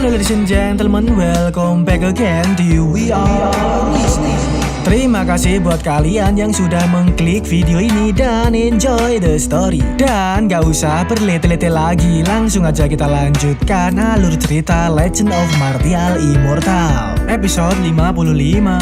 Halo ladies and gentlemen, welcome back again to We Are Disney. Terima kasih buat kalian yang sudah mengklik video ini dan enjoy the story. Dan gak usah berlete-lete lagi, langsung aja kita lanjutkan alur cerita Legend of Martial Immortal episode 55.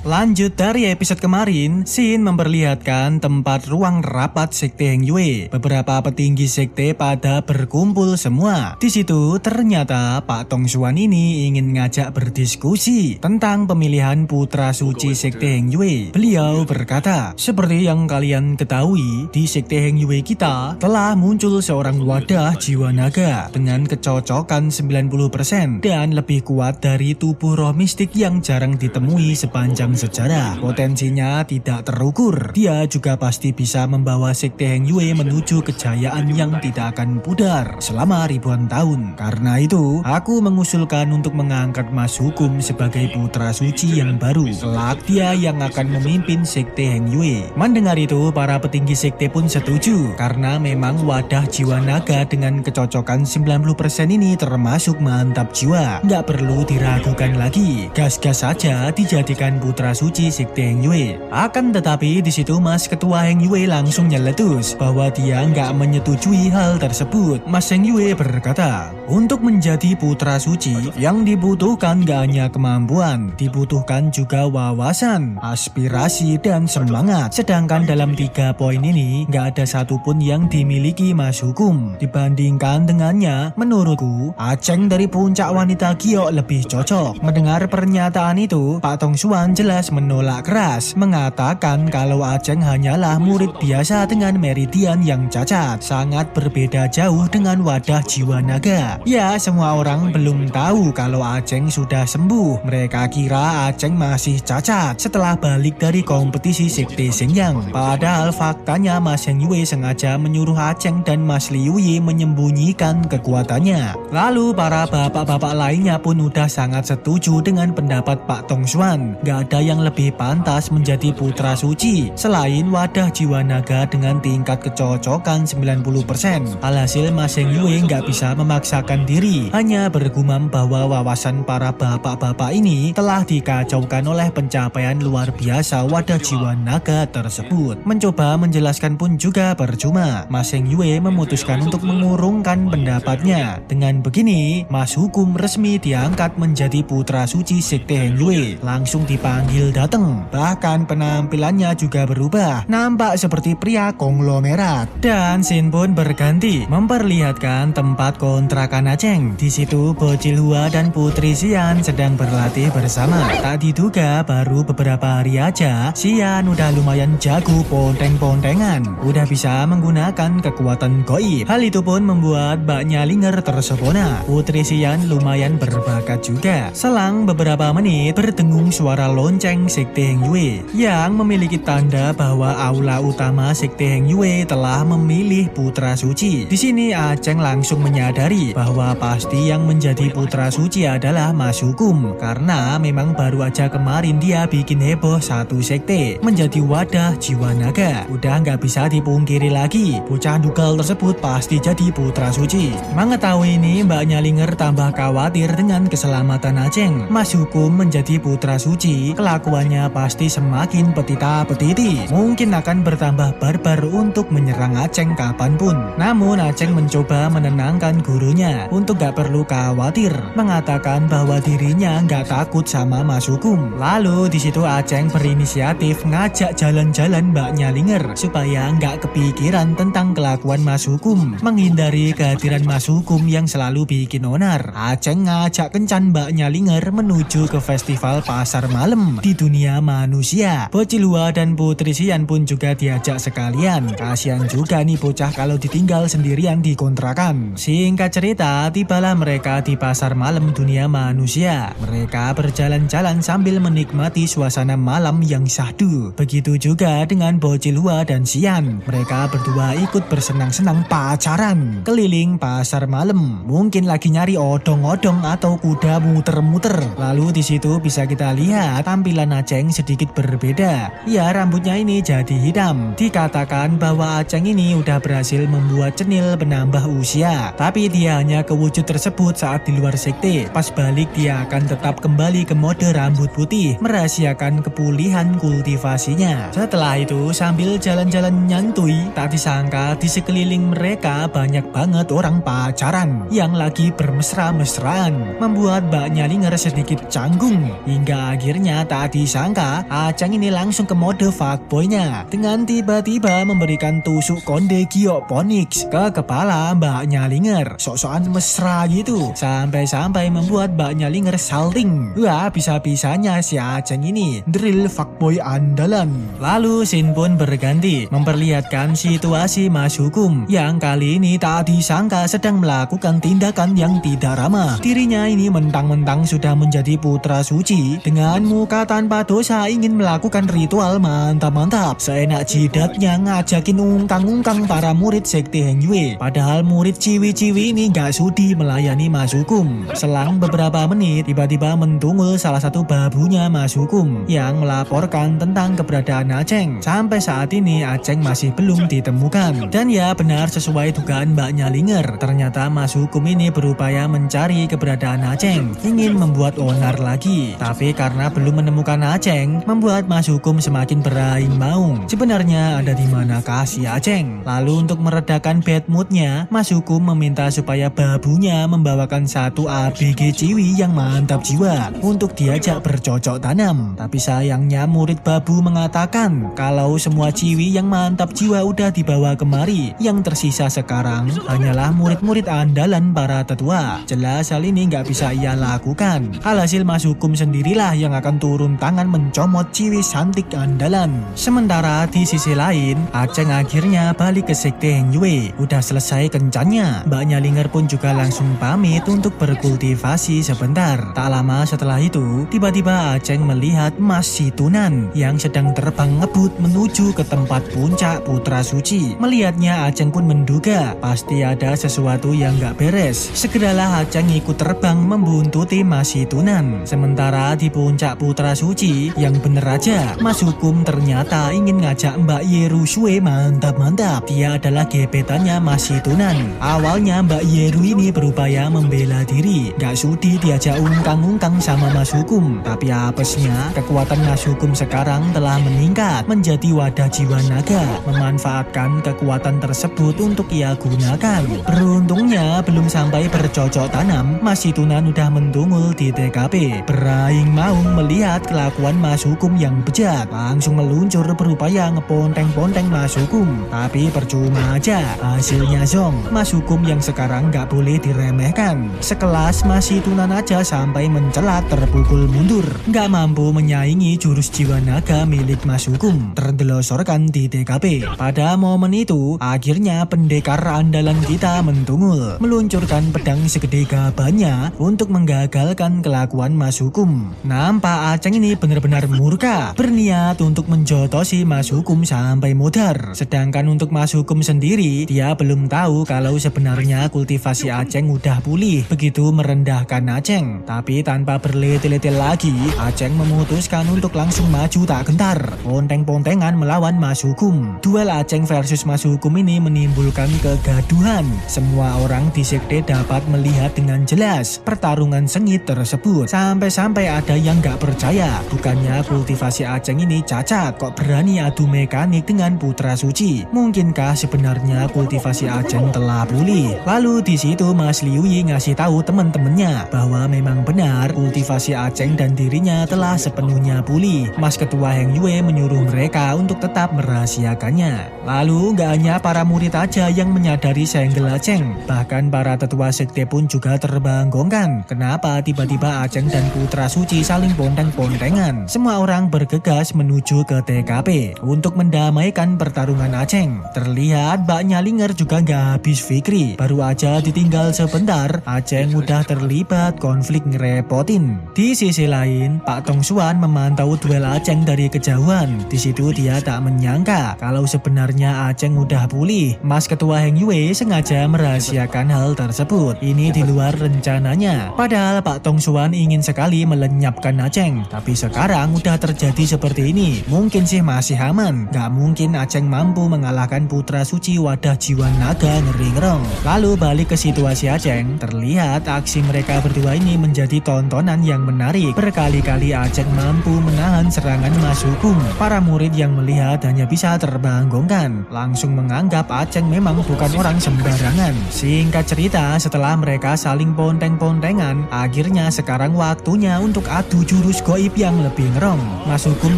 Lanjut dari episode kemarin, Shin memperlihatkan tempat ruang rapat Sekte Heng Yue. Beberapa petinggi sekte pada berkumpul semua. Di situ ternyata Pak Tong Xuan ini ingin ngajak berdiskusi tentang pemilihan putra suci Sekte Heng Yue. Beliau berkata, seperti yang kalian ketahui, di Sekte Heng Yue kita telah muncul seorang wadah jiwa naga dengan kecocokan 90% dan lebih kuat dari tubuh roh mistik yang jarang ditemui sepanjang sejarah. Potensinya tidak terukur. Dia juga pasti bisa membawa Sekte Heng Yue menuju kejayaan yang tidak akan pudar selama ribuan tahun. Karena itu, aku mengusulkan untuk mengangkat Mas Hukum sebagai putra suci yang baru. Kelak dia yang akan memimpin Sekte Heng Yue. Mendengar itu, para petinggi sekte pun setuju. Karena memang wadah jiwa naga dengan kecocokan 90% ini termasuk mantap jiwa. Nggak perlu diragukan lagi. Gas-gas saja dijadikan putra suci Sekte Heng Yue. Akan tetapi di situ Mas Ketua Heng Yue langsung nyeletus bahwa dia nggak menyetujui hal tersebut. Mas Heng Yue berkata, untuk menjadi putra suci yang dibutuhkan gak hanya kemampuan, dibutuhkan juga wawasan, aspirasi dan semangat. Sedangkan dalam 3 poin ini nggak ada satupun yang dimiliki Mas Hukum. Dibandingkan dengannya, menurutku Aceng dari Puncak Wanita Giok lebih cocok. Mendengar pernyataan itu, Pak Tong Xuan jelas menolak keras, mengatakan kalau Aceng hanyalah murid biasa dengan meridian yang cacat, sangat berbeda jauh dengan wadah jiwa naga. Ya, semua orang belum tahu kalau Aceng sudah sembuh. Mereka kira Aceng masih cacat setelah balik dari kompetisi Sekte Shenyang. Padahal faktanya Mas Heng Yue sengaja menyuruh Aceng dan Mas Liu Yi menyembunyikan kekuatannya. Lalu para bapak-bapak lainnya pun udah sangat setuju dengan pendapat Pak Tong Xuan. Gak ada yang lebih pantas menjadi putra suci selain wadah jiwa naga dengan tingkat kecocokan 90%. Alhasil Mas Heng Yue nggak bisa memaksakan diri, hanya bergumam bahwa wawasan para bapak-bapak ini telah dikacaukan oleh pencapaian luar biasa wadah jiwa naga tersebut. Mencoba menjelaskan pun juga percuma. Mas Heng Yue memutuskan untuk mengurungkan pendapatnya. Dengan begini, Mas Hukum resmi diangkat menjadi putra suci Sekte Heng Yue. Langsung dipanggil datang. Bahkan penampilannya juga berubah, nampak seperti pria konglomerat. Dan Shin pun berganti, memperlihatkan tempat kontrakan Aceng. Di situ Bocil Hua dan Putri Xian sedang berlatih bersama. Tak diduga baru beberapa hari aja, Xian udah lumayan jago ponteng-pontengan, udah bisa menggunakan kekuatan goib. Hal itu pun membuat Mbak Nyalinger tersepona. Putri Xian lumayan berbakat juga. Selang beberapa menit berdengung suara lonceng Sekte Heng Yue yang memiliki tanda bahwa aula utama Sekte Heng Yue telah memilih putra suci. Di sini Aceng langsung menyadari bahwa pasti yang menjadi putra suci adalah Mas Hukum, karena memang baru aja kemarin dia bikin heboh satu sekte menjadi wadah jiwa naga. Udah nggak bisa dipungkiri lagi, bocah dugal tersebut pasti jadi putra suci. Mengetahui ini, Mbak Nyalinger tambah khawatir dengan keselamatan Aceng. Mas Hukum menjadi putra suci, kelakuannya pasti semakin petita-petiti. Mungkin akan bertambah barbar untuk menyerang Aceng kapanpun. Namun Aceng mencoba menenangkan gurunya untuk gak perlu khawatir, mengatakan bahwa dirinya gak takut sama Mas Hukum. Lalu di situ Aceng berinisiatif ngajak jalan-jalan Mbak Nyalinger supaya gak kepikiran tentang kelakuan Mas Hukum, menghindari kehadiran Mas Hukum yang selalu bikin onar. Aceng ngajak kencan Mbak Nyalinger menuju ke festival pasar malam di dunia manusia. Bocil Hua dan Putri Xian pun juga diajak sekalian. Kasihan juga nih bocah kalau ditinggal sendirian di kontrakan. Singkat cerita, tibalah mereka di pasar malam dunia manusia. Mereka berjalan-jalan sambil menikmati suasana malam yang syahdu. Begitu juga dengan Bocil Hua dan Xian. Mereka berdua ikut bersenang-senang pacaran keliling pasar malam. Mungkin lagi nyari odong-odong atau kuda muter-muter. Lalu di situ bisa kita lihat tampilan Aceng sedikit berbeda. Ya, rambutnya ini jadi hitam. Dikatakan bahwa Aceng ini udah berhasil membuat cenil penambah usia. Tapi dia hanya ke wujud tersebut saat di luar sekte. Pas balik dia akan tetap kembali ke mode rambut putih, merahasiakan kepulihan kultivasinya. Setelah itu sambil jalan-jalan nyantui, tak disangka di sekeliling mereka banyak banget orang pacaran yang lagi bermesra-mesraan, membuat Mbak Nyalinger sedikit canggung. Hingga akhirnya tak disangka Aceng ini langsung ke mode fuckboy-nya dengan tiba-tiba memberikan tusuk konde Geoponix ke kepala Mbak Nyalinger. Sok-sokan mesra gitu, sampai-sampai membuat Mbak Nyalinger salting. Wah, bisa-bisanya si Aceng ini drill fuckboy andalan. Lalu scene pun berganti, memperlihatkan situasi Mas Hukum yang kali ini tak disangka sedang melakukan tindakan yang tidak ramah. Dirinya ini mentang-mentang sudah menjadi putra suci, dengan muka tanpa dosa ingin melakukan ritual mantap-mantap. Seenak jidatnya ngajakin ungkang-ungkang para murid sekte Heng Yue. Padahal murid ciwi-ciwi ini gak sudi melayani Mas Hukum. Selang beberapa menit tiba-tiba mentungul salah satu babunya Mas Hukum yang melaporkan tentang keberadaan Aceng. Sampai saat ini Aceng masih belum ditemukan. Dan ya, benar sesuai dugaan Mbak Nyalinger, ternyata Mas Hukum ini berupaya mencari keberadaan Aceng, ingin membuat onar lagi. Tapi karena belum menemukan Aceng, membuat Mas Hukum semakin beraing maung. Sebenarnya ada di manakah si Aceng? Lalu untuk meredakan bad moodnya, Mas Hukum meminta supaya babunya membawakan satu ABG ciwi yang mantap jiwa untuk diajak bercocok tanam. Tapi sayangnya murid babu mengatakan kalau semua ciwi yang mantap jiwa udah dibawa kemari. Yang tersisa sekarang hanyalah murid-murid andalan para tetua. Jelas hal ini nggak bisa ia lakukan. Alhasil Mas Hukum sendirilah yang akan turun tangan mencomot ciwi cantik andalan. Sementara di sisi lain, Aceng akhirnya balik ke sekte Heng Yue. Udah selesai kencannya. Mbak Nyalinger pun juga langsung pamit untuk berkultivasi sebentar. Tak lama setelah itu, tiba-tiba Aceng melihat Mas Situnan yang sedang terbang ngebut menuju ke tempat puncak putra suci. Melihatnya Aceng pun menduga pasti ada sesuatu yang gak beres. Segeralah Aceng ikut terbang membuntuti Mas Situnan. Sementara di puncak putra suci, yang bener aja Mas Hukum ternyata ingin ngajak Mbak Yeru Shue mantap-mantap. Dia adalah gebetannya Mas Situnan. Awalnya Mbak Yeru ini berupaya membela diri, gak sudi diajak ungkang-ungkang sama Mas Hukum. Tapi apesnya kekuatan Mas Hukum sekarang telah meningkat menjadi wadah jiwa naga, memanfaatkan kekuatan tersebut untuk ia gunakan. Beruntungnya belum sampai bercocok tanam, Mas Situnan udah mentungul di TKP. Beraing maung melihat kelakuan Mas Hukum yang bejat, langsung meluncur berupaya ngeponteng-ponteng Mas Hukum. Tapi percuma aja, hasilnya zong. Mas Hukum yang sekarang gak boleh diremehkan. Sekelas Mas Situnan aja sampai mencelat terpukul mundur, gak mampu menyaingi jurus jiwa naga milik Mas Hukum, terdelosorkan di TKP. Pada momen itu, akhirnya pendekar andalan kita mentungul, meluncurkan pedang segede gabannya untuk menggagalkan kelakuan Mas Hukum. Nampak Aceng ini benar-benar murka, berniat untuk menjotosi Mas Hukum sampai modar. Sedangkan untuk Mas Hukum sendiri, dia belum tahu kalau sebenarnya kultivasi Aceng udah pulih. Begitu merendahkan Aceng. Tapi tanpa berlete-lete lagi, Aceng memutuskan untuk langsung maju tak gentar, ponteng-pontengan melawan Mas Hukum. Duel Aceng versus Mas Hukum ini menimbulkan kegaduhan. Semua orang di sekte dapat melihat dengan jelas pertarungan sengit tersebut. Sampai-sampai ada yang gak percaya, bukannya kultivasi Aceng ini cacat, kok berani adu mekanik dengan putra suci. Mungkinkah sebenarnya kultivasi Aceng telah pulih? Lalu di situ Mas Liu Yi ngasih tahu teman-temannya bahwa memang benar kultivasi Aceng dan dirinya telah sepenuhnya pulih. Mas Ketua Heng Yue menyuruh mereka untuk tetap merahasiakannya. Lalu gak hanya para murid aja yang menyadari senggel Aceng, bahkan para tetua sekte pun juga terbanggongkan. Kenapa tiba-tiba Aceng dan putra suci saling ponteng-ponteng pontengan. Semua orang bergegas menuju ke TKP untuk mendamaikan pertarungan Aceng. Terlihat Mbak Nyalinger juga gak habis fikri. Baru aja ditinggal sebentar, Aceng udah terlibat konflik ngerepotin. Di sisi lain, Pak Tong Xuan memantau duel Aceng dari kejauhan. Di situ dia tak menyangka kalau sebenarnya Aceng udah pulih. Mas Ketua Heng Yue sengaja merahasiakan hal tersebut. Ini di luar rencananya. Padahal Pak Tong Xuan ingin sekali melenyapkan Aceng. Tapi sekarang udah terjadi seperti ini. Mungkin sih masih aman. Gak mungkin Aceng mampu mengalahkan putra suci wadah jiwa naga ngeri-ngerong. Lalu balik ke situasi Aceng. Terlihat aksi mereka berdua ini menjadi tontonan yang menarik. Berkali-kali Aceng mampu menahan serangan Mas Hukum. Para murid yang melihat hanya bisa terbanggongkan. Langsung menganggap Aceng memang bukan orang sembarangan. Singkat cerita, setelah mereka saling ponteng-pontengan, akhirnya sekarang waktunya untuk adu jurus goib yang lebih ngerong. Mas Hukum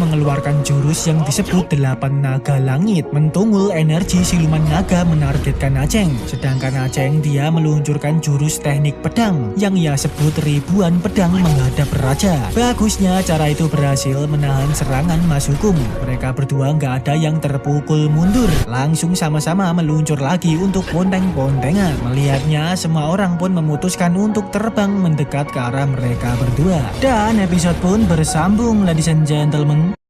mengeluarkan jurus yang disebut 8 naga langit. Mentunggul energi siluman naga menargetkan Aceng. Sedangkan Aceng dia meluncurkan jurus teknik pedang yang ia sebut ribuan pedang menghadap raja. Bagusnya cara itu berhasil menahan serangan Mas Hukum. Mereka berdua nggak ada yang terpukul mundur. Langsung sama-sama meluncur lagi untuk ponteng-pontengan. Melihatnya, semua orang pun memutuskan untuk terbang mendekat ke arah mereka berdua. Dan episode pun bersambung, ladies and gentlemen.